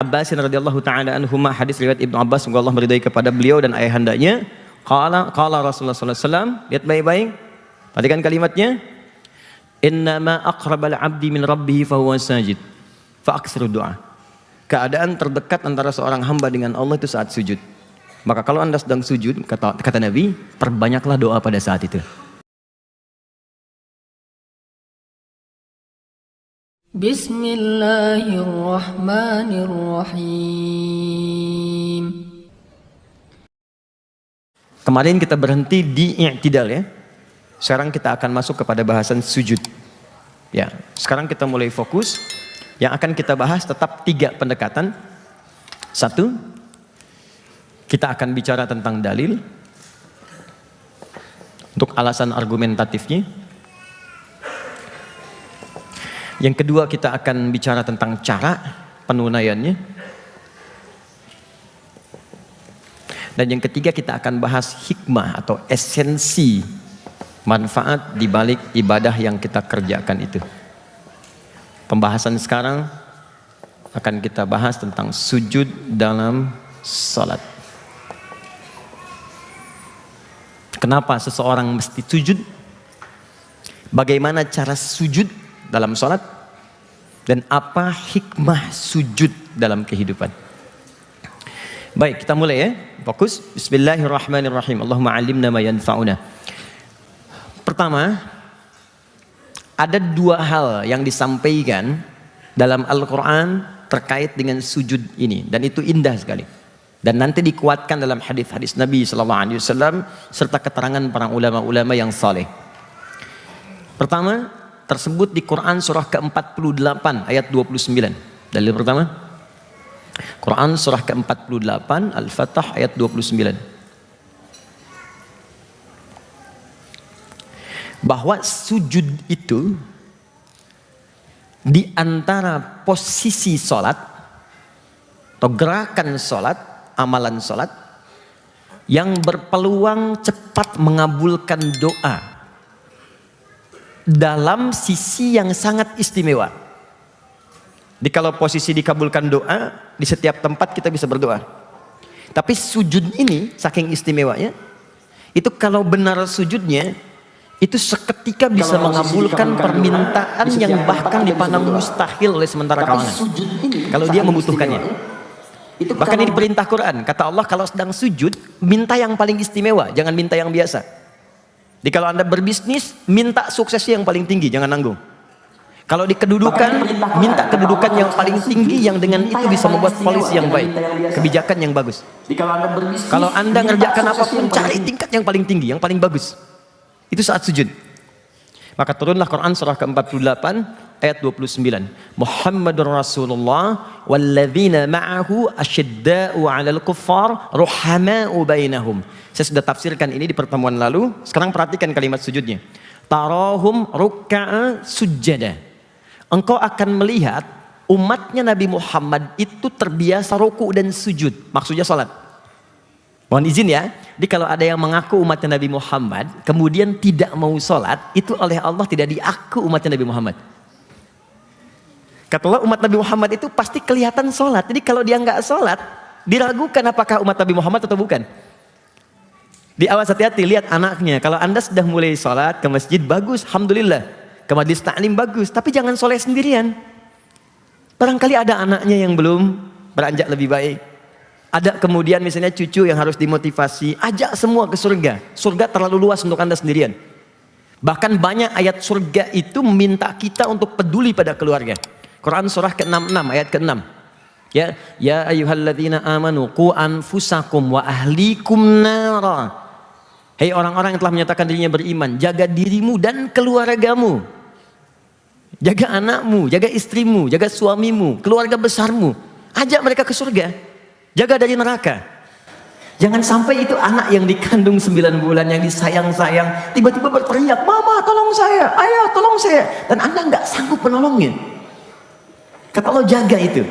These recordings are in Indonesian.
Abbas radhiyallahu taala anhuma, hadis riwayat Ibnu Abbas, semoga Allah meridai kepada beliau dan ayahandanya. Qala Rasulullah sallallahu alaihi wasallam, lihat baik-baik. Perhatikan kalimatnya. Innama aqrabal 'abdi min rabbih fa huwa sajid. Fa aksiru du'a. Keadaan terdekat antara seorang hamba dengan Allah itu saat sujud. Maka kalau Anda sedang sujud, kata Nabi, perbanyaklah doa pada saat itu. Bismillahirrahmanirrahim. Kemarin kita berhenti di i'tidal ya. Sekarang kita akan masuk kepada bahasan sujud. Ya, sekarang kita mulai fokus. Yang akan kita bahas tetap 3 pendekatan. 1, kita akan bicara tentang dalil untuk alasan argumentatifnya. Yang kedua, kita akan bicara tentang cara penunaiannya. Dan yang ketiga, kita akan bahas hikmah atau esensi manfaat di balik ibadah yang kita kerjakan itu. Pembahasan sekarang akan kita bahas tentang sujud dalam salat. Kenapa seseorang mesti sujud? Bagaimana cara sujud dalam salat? Dan apa hikmah sujud dalam kehidupan? Baik, kita mulai ya. Fokus. Bismillahirrahmanirrahim. Allahumma 'allimna ma yanfa'una. Pertama, ada 2 hal yang disampaikan dalam Al-Quran terkait dengan sujud ini, dan itu indah sekali. Dan nanti dikuatkan dalam hadis-hadis Nabi SAW serta keterangan para ulama-ulama yang saleh. Pertama, tersebut di Quran surah ke-48 ayat 29. Dalil pertama, Quran surah ke-48 Al-Fatah ayat 29. Bahwa sujud itu di antara posisi sholat atau gerakan sholat, amalan sholat yang berpeluang cepat mengabulkan doa dalam sisi yang sangat istimewa. Jadi kalau posisi dikabulkan doa, di setiap tempat kita bisa berdoa. Tapi sujud ini saking istimewanya, itu kalau benar sujudnya, itu seketika bisa mengabulkan permintaan yang bahkan dipandang mustahil oleh sementara kalangan. Kalau dia membutuhkannya. Bahkan ini perintah Quran, kata Allah kalau sedang sujud, minta yang paling istimewa, jangan minta yang biasa. Jadi kalau Anda berbisnis, minta suksesnya yang paling tinggi, jangan nanggung. Kalau di kedudukan, minta kedudukan yang paling tinggi yang dengan itu bisa membuat polisi yang baik, kebijakan yang bagus. Kalau Anda ngerjakan apapun, cari tingkat yang paling tinggi, yang paling bagus. Itu saat sujud. Maka turunlah Quran surah ke-48 ayat 29. Muhammadur Rasulullah walladzina ma'ahu asyidda'u 'alal kuffar ruhama'u bainahum. Saya sudah tafsirkan ini di pertemuan lalu. Sekarang perhatikan kalimat sujudnya. Tarahum rukka'a sujjada. Engkau akan melihat umatnya Nabi Muhammad itu terbiasa ruku dan sujud. Maksudnya salat. Mohon izin ya. Jadi kalau ada yang mengaku umatnya Nabi Muhammad kemudian tidak mau salat, itu oleh Allah tidak diaku umatnya Nabi Muhammad. Kata Allah, umat Nabi Muhammad itu pasti kelihatan salat. Jadi kalau dia nggak salat, diragukan apakah umat Nabi Muhammad atau bukan. Di awal hati-hati, lihat anaknya. Kalau Anda sudah mulai salat ke masjid, bagus, alhamdulillah. Ke majlis ta'lim bagus, tapi jangan soleh sendirian. Barangkali ada anaknya yang belum beranjak lebih baik. Ada kemudian misalnya cucu yang harus dimotivasi, ajak semua ke surga. Surga terlalu luas untuk Anda sendirian. Bahkan banyak ayat surga itu meminta kita untuk peduli pada keluarga. Quran surah ke-66 ayat ke-6. Ya ayyuhalladzina amanu qu anfusakum wa ahlikum nara. Hei orang-orang yang telah menyatakan dirinya beriman, jaga dirimu dan keluargamu. Jaga anakmu, jaga istrimu, jaga suamimu, keluarga besarmu. Ajak mereka ke surga. Jaga dari neraka. Jangan sampai itu anak yang dikandung 9 bulan, yang disayang-sayang, tiba-tiba berteriak, "Mama tolong saya, ayah tolong saya." Dan Anda nggak sanggup menolongnya. Kata Allah, jaga itu.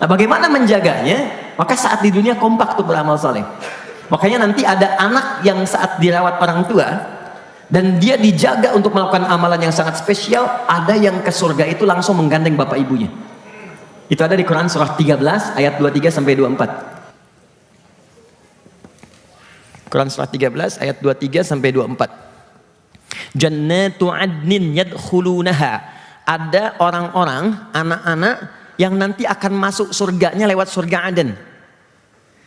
Nah, bagaimana menjaganya? Maka saat di dunia kompak tuh beramal saleh. Makanya nanti ada anak yang saat dirawat orang tua dan dia dijaga untuk melakukan amalan yang sangat spesial, ada yang ke surga itu langsung menggandeng bapak ibunya. Itu ada di Quran surah 13 ayat 23 sampai 24. Quran surah 13 ayat 23 sampai 24. Jannatu adnin yadkhulunaha. Ada orang-orang, anak-anak yang nanti akan masuk surganya lewat surga Aden.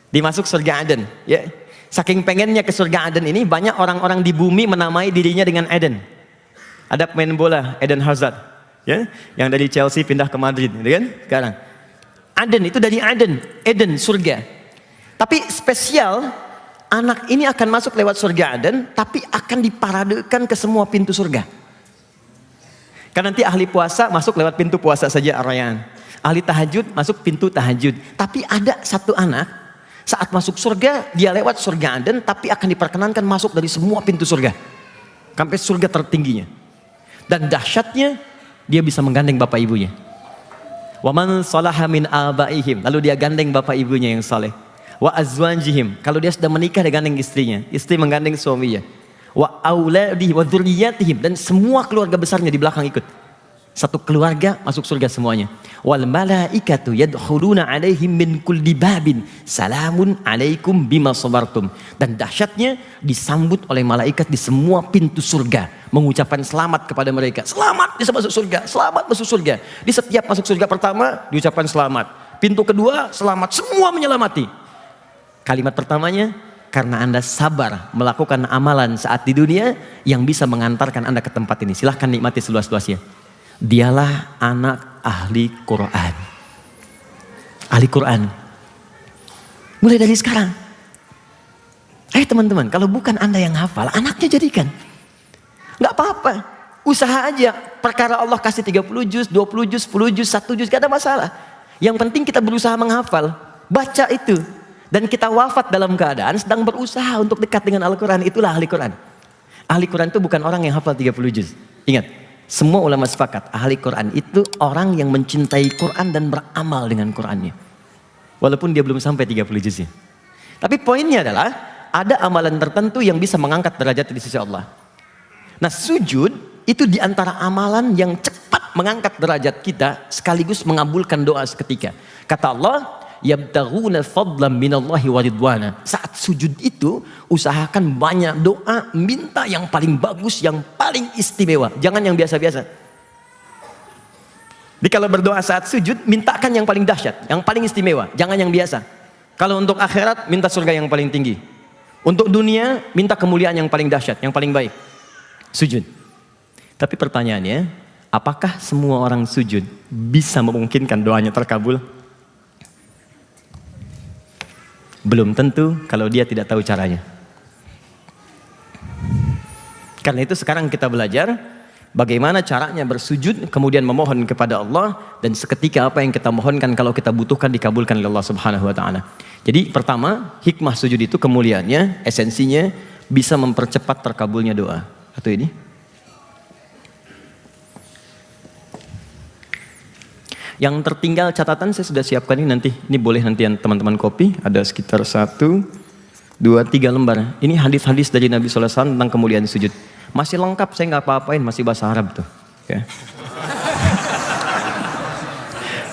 Dimasuk surga Aden, ya. Saking pengennya ke surga Aden ini, banyak orang-orang di bumi menamai dirinya dengan Eden. Ada pemain bola, Eden Hazard, ya, yang dari Chelsea pindah ke Madrid, gitu kan? Sekarang Aden itu dari Aden, Eden, surga. Tapi spesial, anak ini akan masuk lewat surga Aden, tapi akan diparadekan ke semua pintu surga. Kan nanti ahli puasa masuk lewat pintu puasa saja, Ar-Rayyan. Ahli tahajud masuk pintu tahajud. Tapi ada satu anak, saat masuk surga, dia lewat surga Aden, tapi akan diperkenankan masuk dari semua pintu surga. Sampai surga tertingginya. Dan dahsyatnya, dia bisa menggandeng bapak ibunya. Wa man salaha min abaihim. Lalu dia gandeng bapak ibunya yang saleh. Wa azwajihim. Kalau dia sudah menikah, dia gandeng istrinya. Istri menggandeng suaminya. Wa auladihim wa dzurriyyatihim, dan semua keluarga besarnya di belakang ikut. Satu keluarga masuk surga semuanya. Wal malaikatu yadkhuluna alaihim min kulli babin salamun alaikum bima sabartum. Dan dahsyatnya disambut oleh malaikat di semua pintu surga, mengucapkan selamat kepada mereka. Selamat bisa masuk surga, selamat masuk surga. Di setiap masuk surga pertama diucapkan selamat. Pintu kedua selamat, semua menyelamati. Kalimat pertamanya, karena Anda sabar melakukan amalan saat di dunia yang bisa mengantarkan Anda ke tempat ini. Silahkan nikmati seluas-luasnya. Dialah anak ahli Quran. Ahli Quran. Mulai dari sekarang. Ayo teman-teman, kalau bukan Anda yang hafal, anaknya jadikan. Nggak apa-apa. Usaha aja. Perkara Allah kasih 30 juz, 20 juz, 10 juz, 1 juz, gak ada masalah. Yang penting kita berusaha menghafal. Baca itu. Dan kita wafat dalam keadaan sedang berusaha untuk dekat dengan Al-Quran. Itulah ahli Quran. Ahli Quran itu bukan orang yang hafal 30 juz. Ingat, semua ulama sepakat, ahli Quran itu orang yang mencintai Quran dan beramal dengan Qurannya. Walaupun dia belum sampai 30 juznya. Tapi poinnya adalah, ada amalan tertentu yang bisa mengangkat derajat di sisi Allah. Nah, sujud itu diantara amalan yang cepat mengangkat derajat kita, sekaligus mengabulkan doa seketika. Kata Allah, yabtaghuna fadlan minallahi wa ridwana. Saat sujud itu usahakan banyak doa, minta yang paling bagus, yang paling istimewa, jangan yang biasa-biasa. Jadi kalau berdoa saat sujud, mintakan yang paling dahsyat, yang paling istimewa, jangan yang biasa. Kalau untuk akhirat, minta surga yang paling tinggi. Untuk dunia, minta kemuliaan yang paling dahsyat, yang paling baik. Sujud. Tapi pertanyaannya, apakah semua orang sujud bisa memungkinkan doanya terkabul? Belum tentu kalau dia tidak tahu caranya. Karena itu sekarang kita belajar bagaimana caranya bersujud, kemudian memohon kepada Allah, dan seketika apa yang kita mohonkan kalau kita butuhkan dikabulkan oleh Allah Subhanahu wa taala. Jadi pertama, hikmah sujud itu kemuliaannya, esensinya bisa mempercepat terkabulnya doa. Atau ini. Yang tertinggal catatan saya sudah siapkan ini nanti. Ini boleh nanti teman-teman copy. Ada sekitar 1, 2, 3 lembar. Ini hadis-hadis dari Nabi SAW tentang kemuliaan sujud. Masih lengkap, saya nggak apa-apain, masih bahasa Arab tuh. Ya.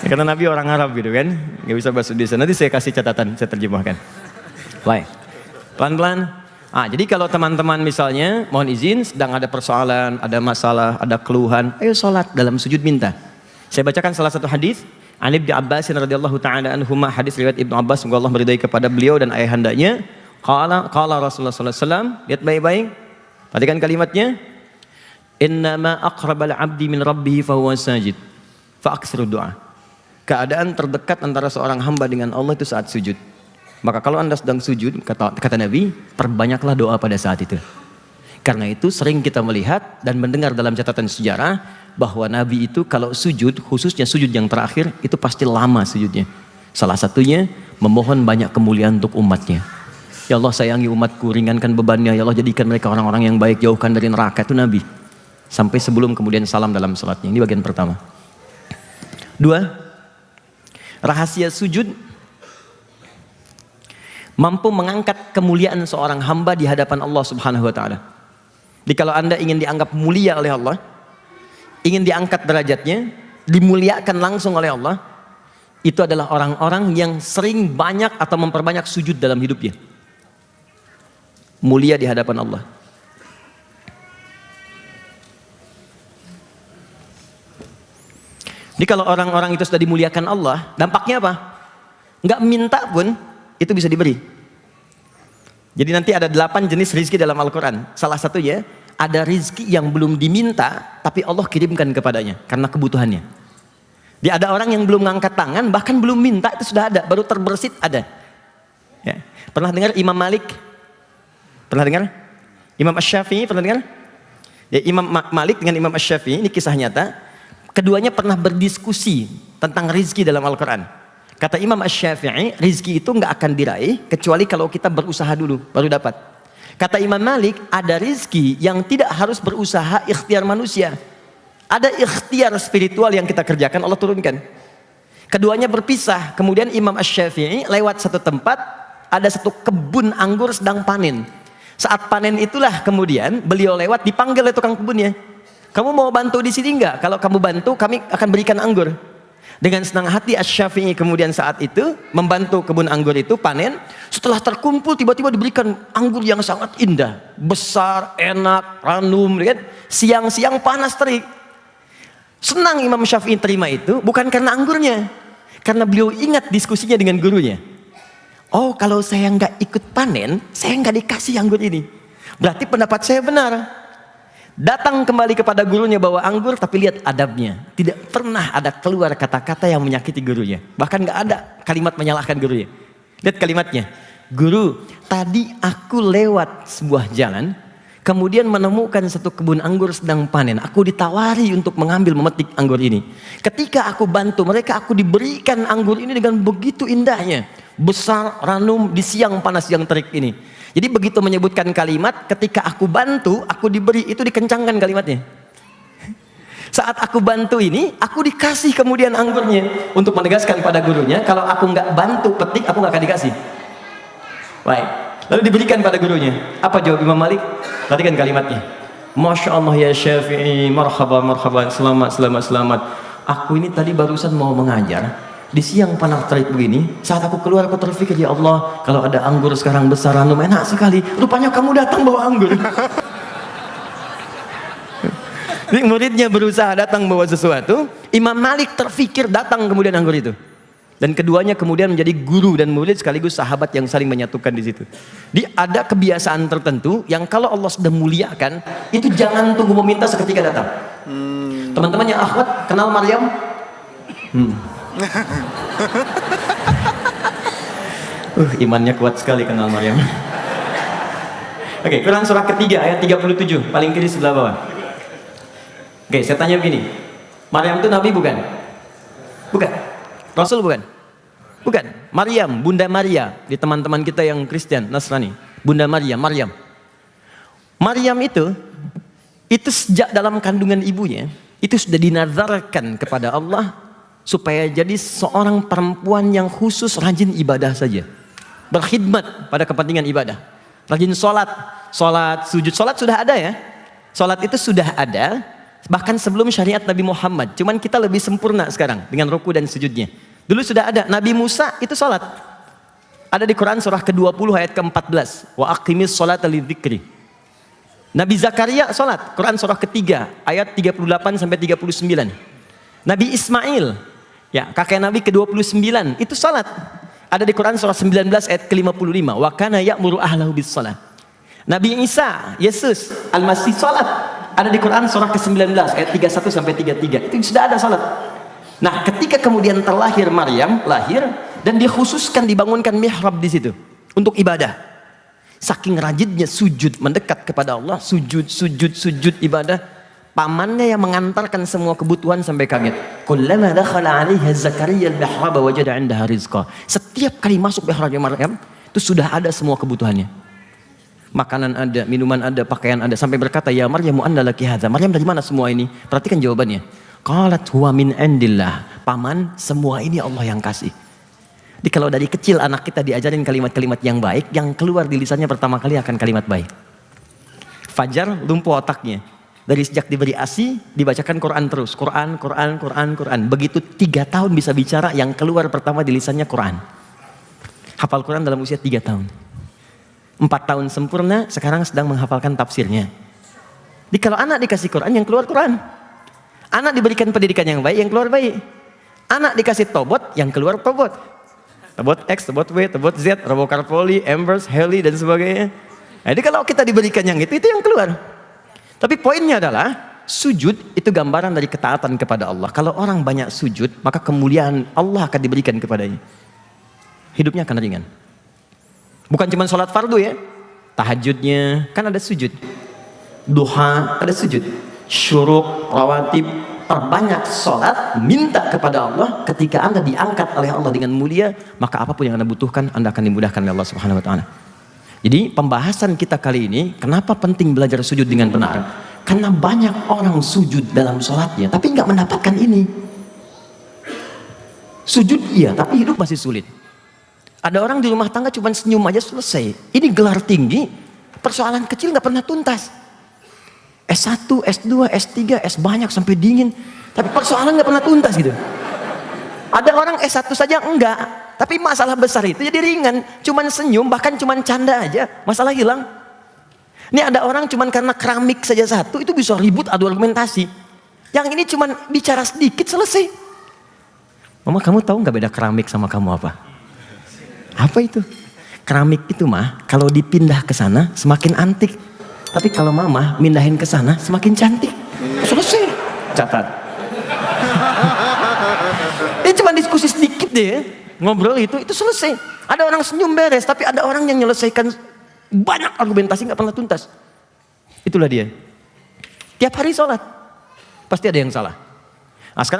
Karena Nabi orang Arab gitu kan, nggak bisa bahasa Indonesia. Nanti saya kasih catatan, saya terjemahkan. Baik, pelan-pelan. Jadi kalau teman-teman misalnya, mohon izin, sedang ada persoalan, ada masalah, ada keluhan, ayo sholat dalam sujud minta. Saya bacakan salah satu hadis. An Ibnu Abbas radhiyallahu taala anhuma, hadis riwayat Ibnu Abbas, semoga Allah meridai kepada beliau dan ayahandanya. Qala Rasulullah sallallahu alaihi wasallam, lihat baik-baik. Perhatikan kalimatnya. Innama aqrabal 'abdi min rabbih fa huwa sajid. Fa aksiru du'a. Keadaan terdekat antara seorang hamba dengan Allah itu saat sujud. Maka kalau Anda sedang sujud, kata Nabi, perbanyaklah doa pada saat itu. Karena itu sering kita melihat dan mendengar dalam catatan sejarah bahwa Nabi itu kalau sujud, khususnya sujud yang terakhir, itu pasti lama sujudnya. Salah satunya memohon banyak kemuliaan untuk umatnya. Ya Allah, sayangi umatku, ringankan bebannya. Ya Allah, jadikan mereka orang-orang yang baik, jauhkan dari neraka. Itu Nabi. Sampai sebelum kemudian salam dalam salatnya. Ini bagian pertama. 2, rahasia sujud mampu mengangkat kemuliaan seorang hamba di hadapan Allah Subhanahu wa taala. Jadi kalau Anda ingin dianggap mulia oleh Allah, ingin diangkat derajatnya, dimuliakan langsung oleh Allah, itu adalah orang-orang yang sering banyak atau memperbanyak sujud dalam hidupnya. Mulia di hadapan Allah. Jadi kalau orang-orang itu sudah dimuliakan Allah, dampaknya apa? Nggak minta pun, itu bisa diberi. Jadi nanti ada 8 jenis rizki dalam Al-Quran. Salah satunya, ada rizki yang belum diminta, tapi Allah kirimkan kepadanya, karena kebutuhannya. Dia ada orang yang belum ngangkat tangan, bahkan belum minta, itu sudah ada, baru terbersit ada. Ya. Pernah dengar Imam Malik? Pernah dengar? Imam Asy-Syafi'i pernah dengar? Ya, Imam Malik dengan Imam Asy-Syafi'i, ini kisah nyata. Keduanya pernah berdiskusi tentang rizki dalam Al-Quran. Kata Imam Asy-Syafi'i, rizki itu nggak akan diraih kecuali kalau kita berusaha dulu, baru dapat. Kata Imam Malik, ada rizki yang tidak harus berusaha, ikhtiar manusia. Ada ikhtiar spiritual yang kita kerjakan, Allah turunkan. Keduanya berpisah. Kemudian Imam Asy-Syafi'i lewat satu tempat, ada satu kebun anggur sedang panen. Saat panen itulah kemudian beliau lewat, dipanggil oleh tukang kebunnya. Kamu mau bantu di sini enggak? Kalau kamu bantu, kami akan berikan anggur. Dengan senang hati Asy-Syafi'i kemudian saat itu membantu kebun anggur itu panen. Setelah terkumpul, tiba-tiba diberikan anggur yang sangat indah, besar, enak, ranum, kan? Siang-siang panas terik. Senang Imam Syafi'i terima itu, bukan karena anggurnya, karena beliau ingat diskusinya dengan gurunya. Oh, kalau saya nggak ikut panen, saya nggak dikasih anggur ini. Berarti pendapat saya benar. Datang kembali kepada gurunya bawa anggur, tapi lihat adabnya. Tidak pernah ada keluar kata-kata yang menyakiti gurunya. Bahkan nggak ada kalimat menyalahkan gurunya. Lihat kalimatnya. Guru, tadi aku lewat sebuah jalan, kemudian menemukan satu kebun anggur sedang panen. Aku ditawari untuk mengambil, memetik anggur ini. Ketika aku bantu mereka, aku diberikan anggur ini dengan begitu indahnya. Besar, ranum, di siang panas yang terik ini. Jadi begitu menyebutkan kalimat, ketika aku bantu, aku diberi, itu dikencangkan kalimatnya. Saat aku bantu ini, aku dikasih kemudian anggurnya. Untuk menegaskan pada gurunya, kalau aku nggak bantu petik, aku nggak akan dikasih. Baik. Lalu diberikan pada gurunya. Apa jawab Imam Malik? Perhatikan kalimatnya. Masya Allah ya Syafi'i, marhaba, marhaba, selamat, selamat, selamat. Aku ini tadi barusan mau mengajar. Di siang panas terik begini, saat aku keluar aku terpikir, ya Allah, kalau ada anggur sekarang besar, ranum, enak sekali. Rupanya kamu datang bawa anggur. Jadi muridnya berusaha datang bawa sesuatu, Imam Malik terfikir datang kemudian anggur itu. Dan keduanya kemudian menjadi guru dan murid sekaligus sahabat yang saling menyatukan di situ. Jadi ada kebiasaan tertentu yang kalau Allah sudah muliakan, itu jangan tunggu meminta seketika datang. Teman-teman yang akhwat kenal Maryam? Imannya kuat sekali kenal Maryam. Oke, Quran surah ketiga ayat 37, paling kiri sebelah bawah. Oke, saya tanya begini. Maryam itu nabi bukan? Bukan. Rasul bukan? Bukan. Maryam, Bunda Maria, di teman-teman kita yang Kristen, Nasrani. Bunda Maria, Maryam. Maryam itu sejak dalam kandungan ibunya, itu sudah dinazarkan kepada Allah supaya jadi seorang perempuan yang khusus rajin ibadah saja, berkhidmat pada kepentingan ibadah, rajin sholat, sujud. Sholat sudah ada ya, sholat itu sudah ada bahkan sebelum syariat Nabi Muhammad, cuman kita lebih sempurna sekarang dengan ruku dan sujudnya. Dulu sudah ada. Nabi Musa itu sholat, ada di Quran surah ke-20 ayat ke-14, wa aqimis sholata lidzikri. Nabi Zakaria sholat, Quran surah ketiga ayat 38 sampai 39. Nabi Ismail, ya kakek Nabi ke-29, itu salat. Ada di Quran surah 19 ayat ke-55. Wa kana ya'muru ahlahu bis salat. Nabi Isa, Yesus, Al-Masih salat. Ada di Quran surah ke-19 ayat 31 sampai 33. Itu sudah ada salat. Nah, ketika kemudian terlahir Maryam, lahir dan dikhususkan dibangunkan mihrab di situ untuk ibadah. Saking rajinnya sujud mendekat kepada Allah, sujud ibadah. Pamannya yang mengantarkan semua kebutuhan sampai kaget. Kullama dakhala 'alaiha Zakaria al-mihrab wajada 'indaha rizqa. Setiap kali masuk mihrabnya Maryam, itu sudah ada semua kebutuhannya. Makanan ada, minuman ada, pakaian ada, sampai berkata, "Ya Maryam, anna laki hadza?" Maryam, dari mana semua ini? Perhatikan jawabannya. Qalat huwa min indillah. Paman, semua ini Allah yang kasih. Jadi kalau dari kecil anak kita diajarin kalimat-kalimat yang baik, yang keluar di lisannya pertama kali akan kalimat baik. Fajar lumpuh otaknya. Dari sejak diberi ASI, dibacakan Quran terus. Quran. Begitu 3 tahun bisa bicara, yang keluar pertama di lisannya Quran. Hafal Quran dalam usia 3 tahun. 4 tahun sempurna, sekarang sedang menghafalkan tafsirnya. Jadi kalau anak dikasih Quran, yang keluar Quran. Anak diberikan pendidikan yang baik, yang keluar baik. Anak dikasih tobot, yang keluar tobot. Tobot X, tobot W, tobot Z, Robocarpoli, Embers, Heli, dan sebagainya. Jadi kalau kita diberikan yang itu yang keluar. Tapi poinnya adalah, sujud itu gambaran dari ketaatan kepada Allah. Kalau orang banyak sujud, maka kemuliaan Allah akan diberikan kepadanya. Hidupnya akan ringan. Bukan cuma sholat fardu ya. Tahajudnya, kan ada sujud. Duha, ada sujud. Syuruk, rawatib, perbanyak sholat, minta kepada Allah. Ketika Anda diangkat oleh Allah dengan mulia, maka apapun yang Anda butuhkan, Anda akan dimudahkan oleh Allah Subhanahu Wa Taala. Jadi pembahasan kita kali ini, kenapa penting belajar sujud dengan benar? Karena banyak orang sujud dalam sholatnya, tapi nggak mendapatkan ini. Sujud iya, tapi hidup masih sulit. Ada orang di rumah tangga cuma senyum aja selesai. Ini gelar tinggi, persoalan kecil nggak pernah tuntas. S1, S2, S3, S banyak sampai dingin, tapi persoalan nggak pernah tuntas gitu. Ada orang S1 saja enggak, tapi masalah besar itu jadi ringan. Cuman senyum, bahkan cuman canda aja, masalah hilang. Ini ada orang cuman karena keramik saja satu, itu bisa ribut adu argumentasi. Yang ini cuman bicara sedikit selesai. Mama, kamu tahu nggak beda keramik sama kamu apa? Apa itu? Keramik itu mah, kalau dipindah ke sana semakin antik. Tapi kalau mama mindahin ke sana semakin cantik. Selesai. Catat. Ini cuma diskusi sedikit deh, ngobrol itu selesai. Ada orang senyum beres, tapi ada orang yang menyelesaikan banyak argumentasi nggak pernah tuntas. Itulah dia. Tiap hari sholat, pasti ada yang salah. Nah, sekarang